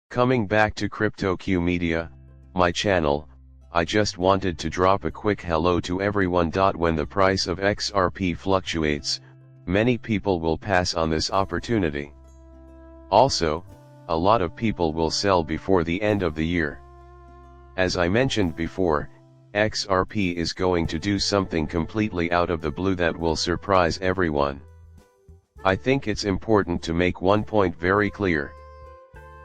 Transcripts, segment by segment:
Coming back to CryptoQ Media, my channel, I just wanted to drop a quick hello to everyone. When the price of XRP fluctuates, many people will pass on this opportunity. Also, a lot of people will sell before the end of the year. As I mentioned before, XRP is going to do something completely out of the blue that will surprise everyone. I think it's important to make one point very clear.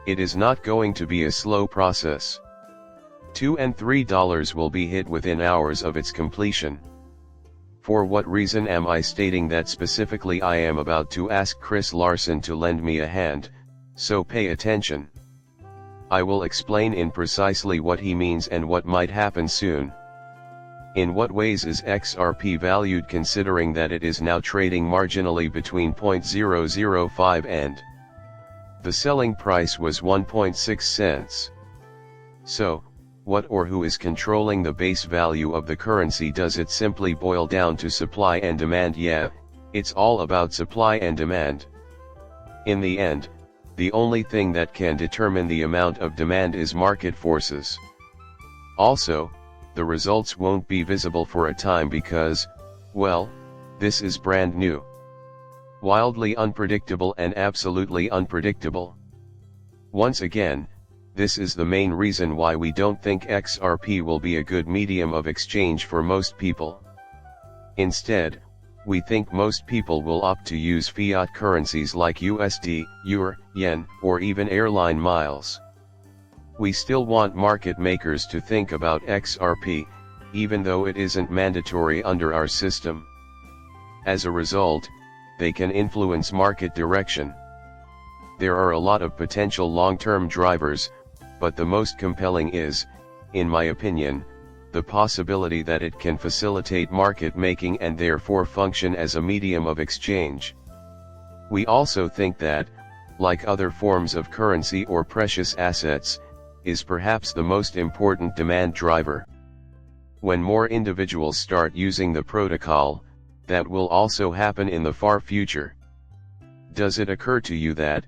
It is not going to be a slow process. $2 and $3 will be hit within hours of its completion. For what reason am I stating that specifically? I am about to ask Chris Larsen to lend me a hand, so pay attention. I will explain in precisely what he means and what might happen soon. In what ways is XRP valued, considering that it is now trading marginally between 0.005 and the selling price was 1.6 cents. So, what or who is controlling the base value of the currency? Does it simply boil down to supply and demand? Yeah, it's all about supply and demand. In the end, the only thing that can determine the amount of demand is market forces. Also, the results won't be visible for a time because, well, this is brand new. Wildly unpredictable and absolutely unpredictable. Once again, this is the main reason why we don't think XRP will be a good medium of exchange for most people. Instead, we think most people will opt to use fiat currencies like USD, EUR, yen, or even airline miles. We still want market makers to think about XRP, even though it isn't mandatory under our system. As a result, they can influence market direction. There are a lot of potential long-term drivers, but the most compelling is, in my opinion, the possibility that it can facilitate market making and therefore function as a medium of exchange. We also think that, like other forms of currency or precious assets, is perhaps the most important demand driver. When more individuals start using the protocol, that will also happen in the far future. Does it occur to you that,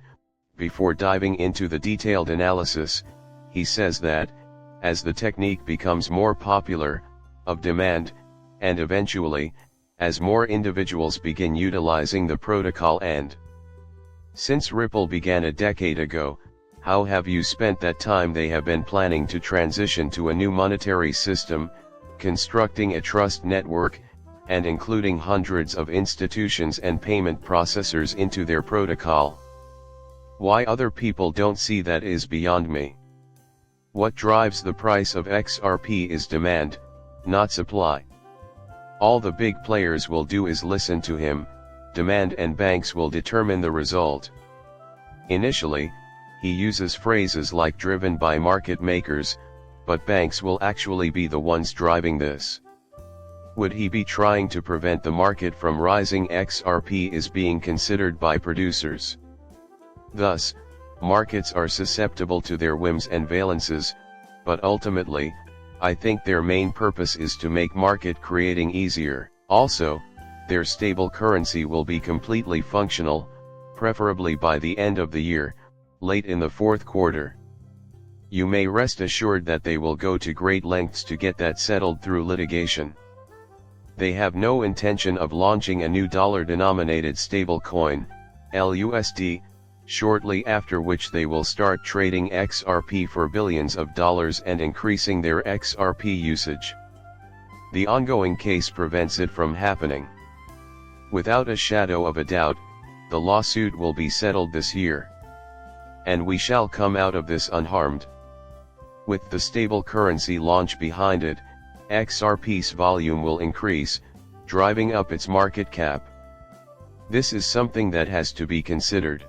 before diving into the detailed analysis, he says that, as the technique becomes more popular, of demand, and eventually, as more individuals begin utilizing the protocol and since Ripple began a decade ago, how have you spent that time? They have been planning to transition to a new monetary system, constructing a trust network, and including hundreds of institutions and payment processors into their protocol. Why other people don't see that is beyond me. What drives the price of XRP is demand, not supply. All the big players will do is listen to him, demand, and banks will determine the result. Initially, he uses phrases like driven by market makers, but banks will actually be the ones driving this. Would he be trying to prevent the market from rising? XRP is being considered by producers. Thus, markets are susceptible to their whims and valences, but ultimately, I think their main purpose is to make market creating easier. Also, their stable currency will be completely functional, preferably by the end of the year, late in the fourth quarter. You may rest assured that they will go to great lengths to get that settled through litigation. They have no intention of launching a new dollar-denominated stablecoin, LUSD, shortly after which they will start trading XRP for billions of dollars and increasing their XRP usage. The ongoing case prevents it from happening. Without a shadow of a doubt, the lawsuit will be settled this year. And we shall come out of this unharmed. With the stable currency launch behind it, XRP's volume will increase, driving up its market cap. This is something that has to be considered.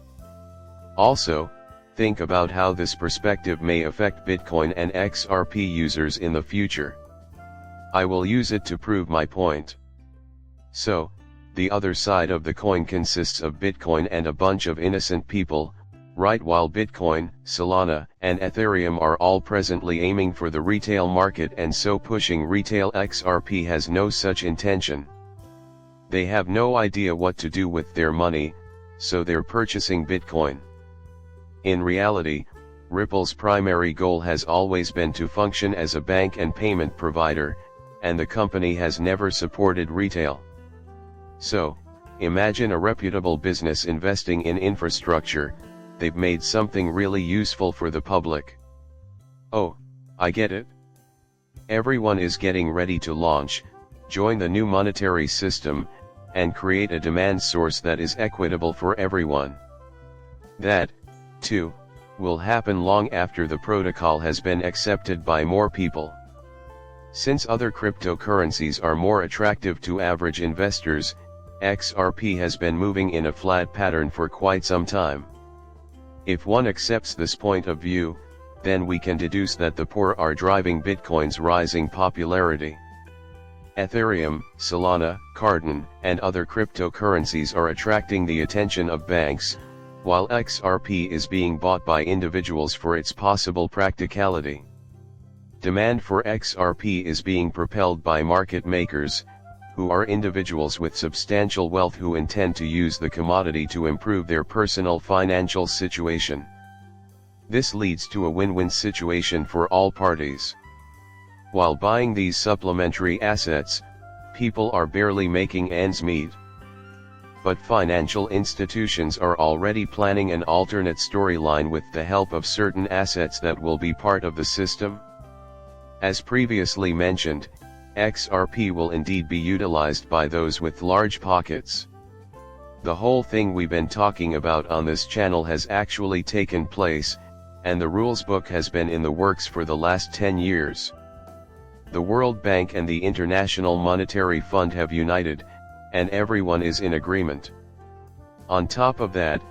Also, think about how this perspective may affect Bitcoin and XRP users in the future. I will use it to prove my point. So, the other side of the coin consists of Bitcoin and a bunch of innocent people, right? While Bitcoin, Solana, and Ethereum are all presently aiming for the retail market and so pushing retail, XRP has no such intention. They have no idea what to do with their money, so they're purchasing Bitcoin. In reality, Ripple's primary goal has always been to function as a bank and payment provider, and the company has never supported retail. So, imagine a reputable business investing in infrastructure. They've made something really useful for the public. Oh, I get it. Everyone is getting ready to launch, join the new monetary system, and create a demand source that is equitable for everyone. That, too, will happen long after the protocol has been accepted by more people. Since other cryptocurrencies are more attractive to average investors, XRP has been moving in a flat pattern for quite some time. If one accepts this point of view, then we can deduce that the poor are driving Bitcoin's rising popularity. Ethereum, Solana, Cardano, and other cryptocurrencies are attracting the attention of banks, while XRP is being bought by individuals for its possible practicality. Demand for XRP is being propelled by market makers, who are individuals with substantial wealth who intend to use the commodity to improve their personal financial situation. This leads to a win-win situation for all parties. While buying these supplementary assets, people are barely making ends meet. But financial institutions are already planning an alternate storyline with the help of certain assets that will be part of the system. As previously mentioned, XRP will indeed be utilized by those with large pockets. The whole thing we've been talking about on this channel has actually taken place, and the rules book has been in the works for the last 10 years. The World Bank and the International Monetary Fund have united, and everyone is in agreement. On top of that,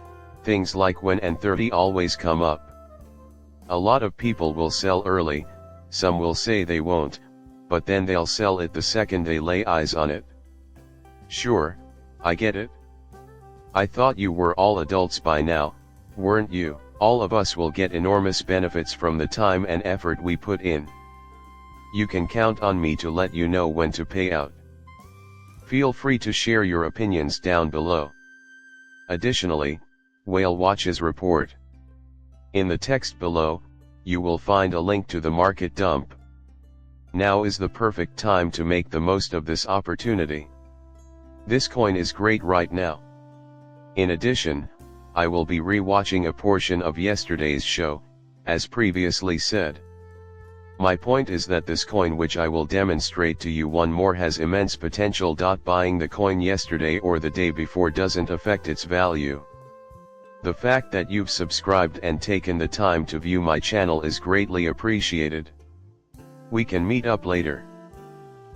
things like when and 30 always come up. A lot of people will sell early, some will say they won't, but then they'll sell it the second they lay eyes on it. Sure, I get it. I thought you were all adults by now, weren't you? All of us will get enormous benefits from the time and effort we put in. You can count on me to let you know when to pay out. Feel free to share your opinions down below. Additionally, Whale Watch's report. In the text below, you will find a link to the market dump. Now is the perfect time to make the most of this opportunity. This coin is great right now. In addition, I will be re-watching a portion of yesterday's show, as previously said. My point is that this coin, which I will demonstrate to you one more, has immense potential. Buying the coin yesterday or the day before doesn't affect its value. The fact that you've subscribed and taken the time to view my channel is greatly appreciated. We can meet up later.